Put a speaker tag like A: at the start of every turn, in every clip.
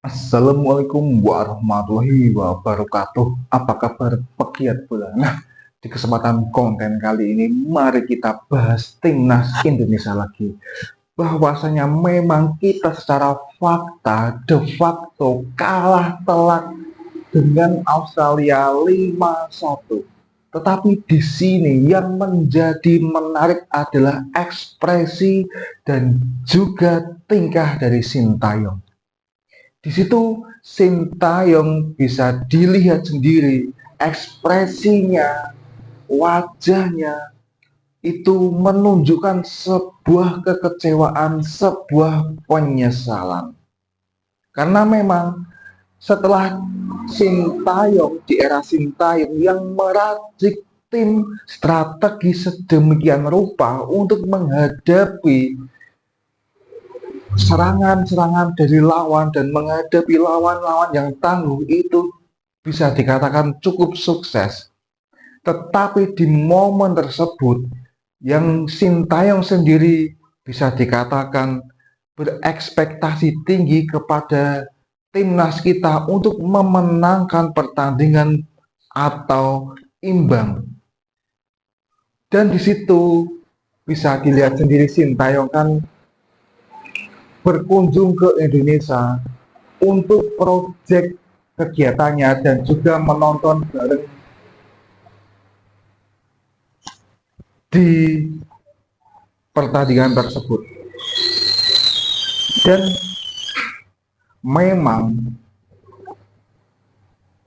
A: Assalamualaikum warahmatullahi wabarakatuh. Apa kabar pegiat bola? Nah, di kesempatan konten kali ini, mari kita bahas timnas Indonesia lagi. Bahwasanya memang kita secara fakta, de facto kalah telak dengan Australia 5-1. Tetapi di sini yang menjadi menarik adalah ekspresi dan juga tingkah dari Sintayong. Di situ Sintayong bisa dilihat sendiri ekspresinya, wajahnya itu menunjukkan sebuah kekecewaan, sebuah penyesalan. Karena memang setelah Sintayong di era Sintayong yang meracik tim strategi sedemikian rupa untuk menghadapi serangan-serangan dari lawan dan menghadapi lawan-lawan yang tangguh itu bisa dikatakan cukup sukses. Tetapi di momen tersebut yang Sintayong sendiri bisa dikatakan berekspektasi tinggi kepada timnas kita untuk memenangkan pertandingan atau imbang. Dan di situ bisa dilihat sendiri Sintayong kan berkunjung ke Indonesia untuk proyek kegiatannya dan juga menonton bareng di pertandingan tersebut. Dan memang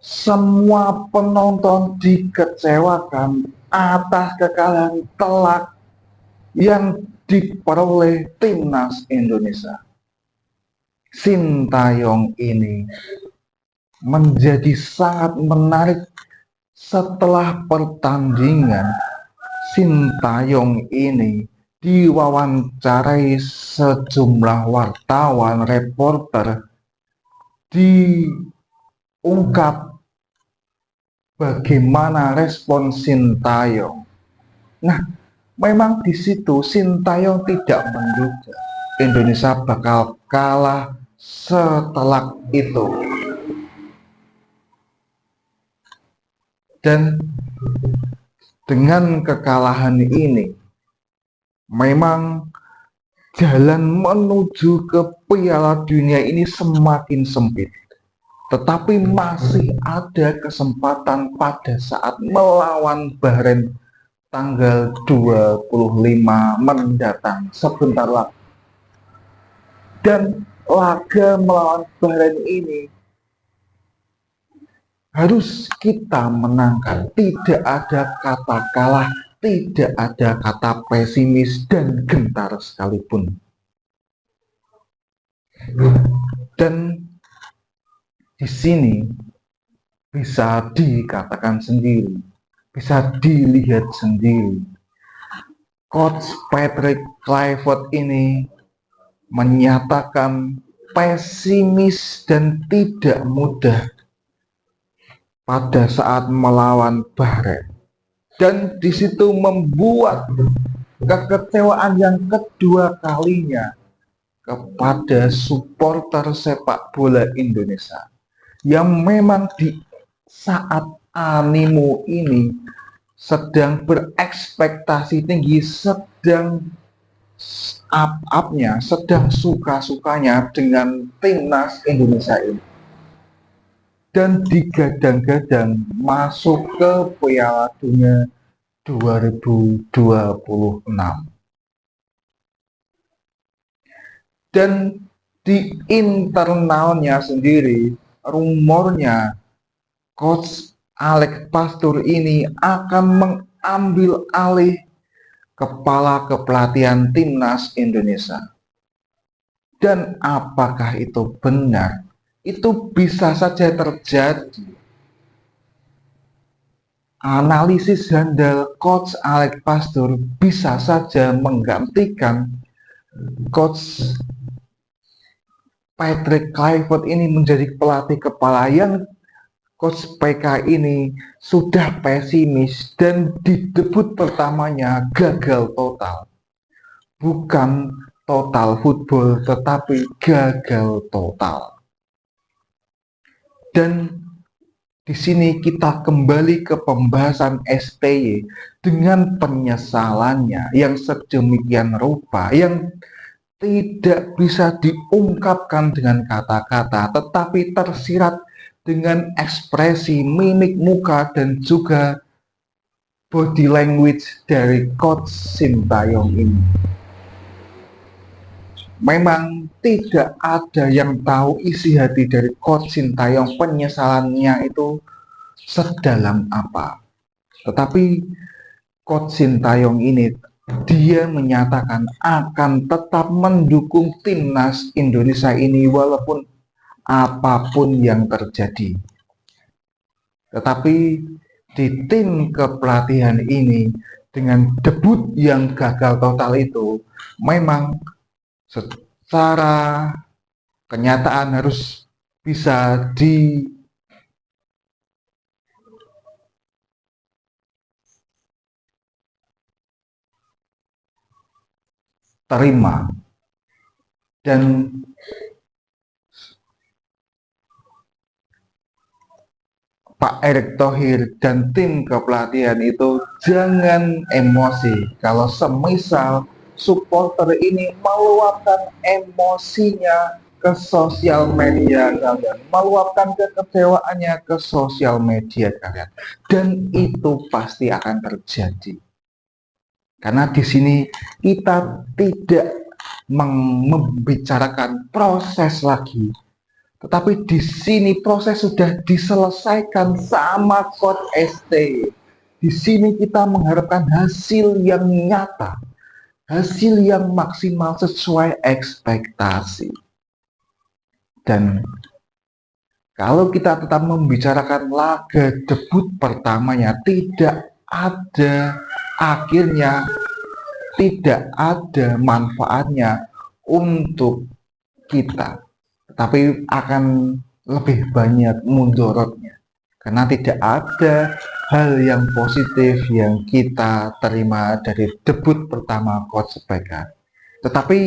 A: semua penonton dikecewakan atas kekalahan telak yang diperoleh timnas Indonesia. Sintayong ini menjadi sangat menarik setelah pertandingan. Sintayong ini diwawancarai sejumlah wartawan, reporter, diungkap bagaimana respon Sintayong. Nah, memang di situ Sintayong tidak menduga Indonesia bakal kalah setelak itu. Dan dengan kekalahan ini, memang jalan menuju ke Piala Dunia ini semakin sempit. Tetapi masih ada kesempatan pada saat melawan Bahrain tanggal 25 mendatang, sebentar lagi. Dan laga melawan Bahrain ini harus kita menangkan. Tidak ada kata kalah, tidak ada kata pesimis dan gentar sekalipun. Dan di sini bisa dikatakan sendiri, bisa dilihat sendiri, Coach Patrick Kluivert ini menyatakan pesimis dan tidak mudah pada saat melawan Bahrain. Dan di situ membuat kekecewaan yang kedua kalinya kepada supporter sepak bola Indonesia yang memang di saat animo ini sedang berekspektasi tinggi, sedang up-upnya, sedang suka-sukanya dengan timnas Indonesia ini. Dan digadang-gadang masuk ke Piala Dunia 2026. Dan di internalnya sendiri, rumornya Coach Alex Pastur ini akan mengambil alih kepala kepelatihan timnas Indonesia. Dan apakah itu benar? Itu bisa saja terjadi. Analisis handal Coach Alex Pastur bisa saja menggantikan Coach Patrick Kluivert ini menjadi pelatih kepala yang Coach PK ini sudah pesimis dan di debut pertamanya gagal total. Bukan total football, tetapi gagal total. Dan di sini kita kembali ke pembahasan STY dengan penyesalannya yang sedemikian rupa, yang tidak bisa diungkapkan dengan kata-kata, tetapi tersirat dengan ekspresi mimik muka dan juga body language dari Coach Sintayong ini. Memang tidak ada yang tahu isi hati dari Coach Sintayong, penyesalannya itu sedalam apa. Tetapi Coach Sintayong ini, dia menyatakan akan tetap mendukung timnas Indonesia ini walaupun apapun yang terjadi. Tetapi di tim kepelatihan ini, dengan debut yang gagal total itu, memang secara kenyataan harus bisa diterima. Dan Pak Erick Thohir dan tim kepelatihan itu jangan emosi kalau semisal supporter ini meluapkan emosinya ke sosial media kalian, meluapkan kekecewaannya ke sosial media kalian, dan itu pasti akan terjadi. Karena di sini kita tidak membicarakan proses lagi, tetapi di sini proses sudah diselesaikan sama Coach ST. Di sini kita mengharapkan hasil yang nyata, hasil yang maksimal sesuai ekspektasi. Dan kalau kita tetap membicarakan laga debut pertamanya, tidak ada akhirnya, tidak ada manfaatnya untuk kita, tapi akan lebih banyak mundorotnya, karena tidak ada hal yang positif yang kita terima dari debut pertama Coach BK. Tetapi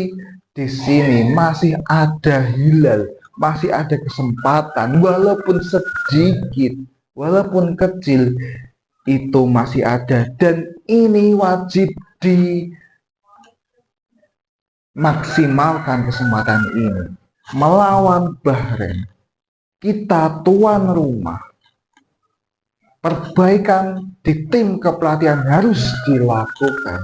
A: di sini masih ada hilal, masih ada kesempatan, walaupun sedikit, walaupun kecil, itu masih ada, dan ini wajib dimaksimalkan kesempatan ini. Melawan Bahrain, kita tuan rumah. Perbaikan di tim kepelatihan harus dilakukan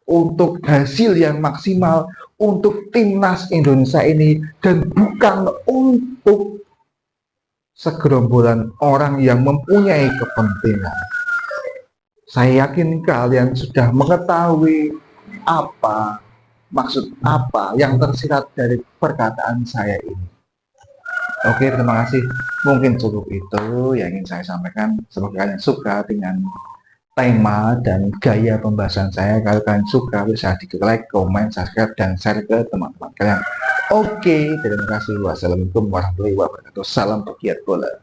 A: untuk hasil yang maksimal untuk timnas Indonesia ini, dan bukan untuk segerombolan orang yang mempunyai kepentingan. Saya yakin kalian sudah mengetahui maksud apa yang tersirat dari perkataan saya ini. Oke, terima kasih. Mungkin cukup itu yang ingin saya sampaikan. Semoga kalian suka dengan tema dan gaya pembahasan saya. Kalau kalian suka, bisa di like, komen, subscribe, dan share ke teman-teman kalian. Oke, terima kasih. Wassalamualaikum warahmatullahi wabarakatuh. Salam pegiat bola.